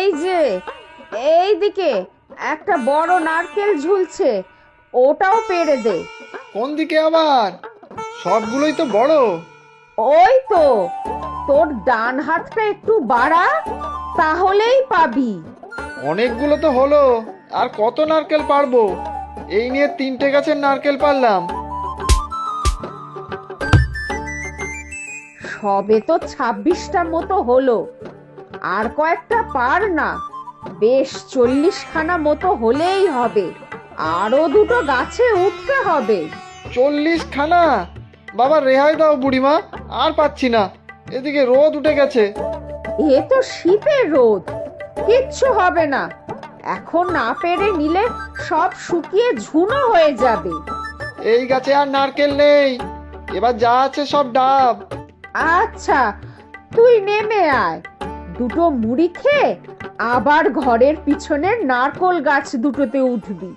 এই যে এইদিকে একটা বড় নারকেল ঝুলছে, ওটাও পেড়ে দে। কোন দিকে আবার? সবগুলোই তো বড়। ওই তো, তোর ডান হাতটা একটু বাড়া, তাহলেই পাবি। অনেকগুলো তো হলো, আর কত নারকেল পারবো? এই নিয়ে 3টে গাছের নারকেল পারলাম। সবে তো 26টা মতো হলো, আর কয়েকটা পার না, বেশ 40খানা মতো হলেই হবে। আরো দুটো গাছে উঠতে হবে। 40খানা? বাবা রেহাই দাও বুড়িমা, আর পাচ্ছি না, এদিকে রোদ উঠে গেছে। এ তো শীতের রোদ, কিচ্ছু হবে না। এখন না পেরে নিলে সব শুকিয়ে ঝুনো হয়ে যাবে। এই গাছে আর নারকেল নেই, এবার যা আছে সব ডাব। আচ্ছা, তুই নেমে আয়, দুটো মুড়ি খেয়ে আবার ঘরের পিছনের নারকোল গাছ দুটোতে উঠবি।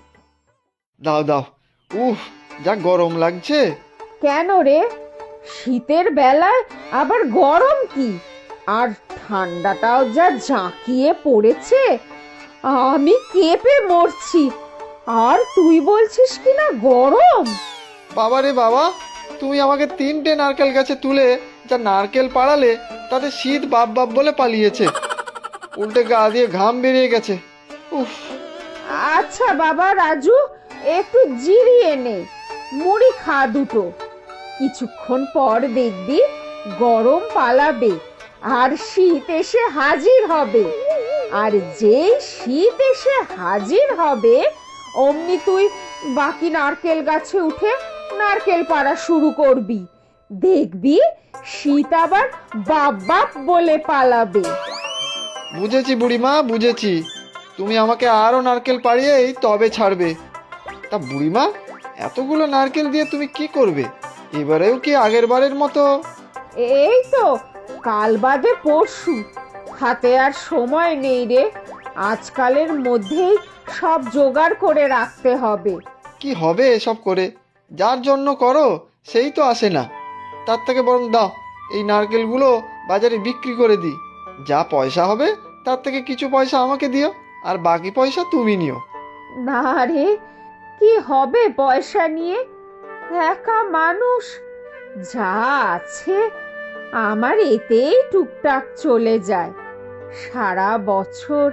দাও দাও। উফ, যা গরম লাগছে। কেন রে, শীতের বেলায় আবার গরম কি? আর ঠান্ডাটাও যা জাঁকিয়ে পড়েছে, আমি কেঁপে মরছি, আর তুই বলছিস কিনা গরম। বাবা রে বাবা, তুমি আমাকে 3টে নারকেল গাছে তুলে যা নারকেল পাড়ালে, তাতে শীত বাপ বাপ বলে পালিয়েছে, উল্টে গা দিয়ে ঘাম বেরিয়ে গেছে। উফ। আচ্ছা বাবা রাজু, একটু জিরিয়ে নে, মুড়ি খা দুটো। কিছুক্ষণ পর দেখবি গরম পালাবে, আর শীত এসে হাজির হবে। আর যেই শীত এসে হাজির হবে, অমনি তুই বাকি নারকেল গাছে উঠে নারকেল পাড়া শুরু করবি। দেখবি শীত আবার বাপ বাপ বলে পালাবে। বুঝেছি বুড়িমা, বুঝেছি। তুমি আমাকে আরো নারকেল পাড়িয়েই তবে ছাড়বে। তা বুড়িমা, এতগুলো নারকেল দিয়ে তুমি কি করবে? এবারেও কি আগের বারের মতো? এই তো কাল বাদে পরশু, হাতে আর সময় নেই রে। আজকালের মধ্যেই সব জোগাড় করে রাখতে হবে। কি হবে এসব করে? যার জন্য করো সেই তো আসে না। তার থেকে বরং দাও, এই নারকেলগুলো বাজারে বিক্রি করে দিই। যা পয়সা হবে তার থেকে কিছু পয়সা আমাকে দিও, আর বাকি পয়সা তুমি নিও। না রে, কি হবে পয়সা নিয়ে? একা মানুষ, যা আছে আমার এতেই টুকটাক চলে যায়। সারা বছর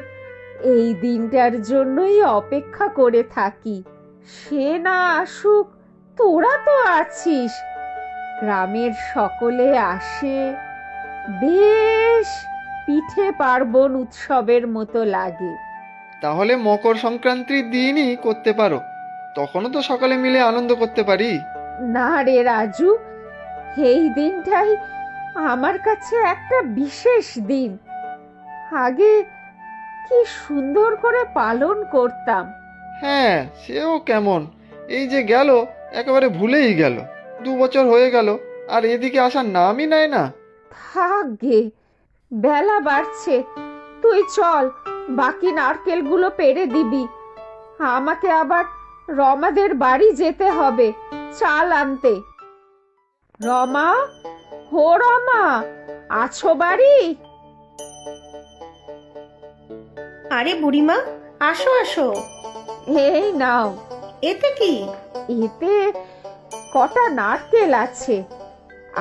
এই দিনটার জন্যই অপেক্ষা করে থাকি। সে না আসুক, তোরা তো আছিস, গ্রামের সকলে আসে, বেশ পিঠে পার্বণ উৎসবের মতো লাগে। তাহলে মকর সংক্রান্তির দিনই করতে পারো, তখনও তো সকালে মিলে আনন্দ করতে পারি। না রে রাজু, এই দিনটাই আমার কাছে একটা বিশেষ দিন। আগে কি সুন্দর করে পালন করতাম। হ্যাঁ, সেও কেমন, এই যে গেল একেবারে ভুলেই গেল। 2 বছর হয়ে গেল, আর এদিকে আসার নামই নেয় না। থাক গে, বেলা বাড়ছে, তুই চল, বাকি নারকেলগুলো পেড়ে দিবি। আমাকে আবার রমাদের বাড়ি যেতে হবে চাল আনতে। রমা, হো রমা, আছো বাড়ি? আরে বুড়িমা, আসো আসো। এই নাও। এতে কি? এতে কটা নারকেল আছে,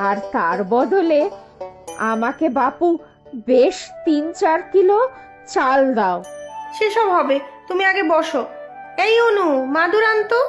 আর তার বদলে আমাকে বাপু বেশ 3-4 কিলো চাল দাও। সেসব হবে, তুমি আগে বসো। এই অনু, মাদুর আনতো।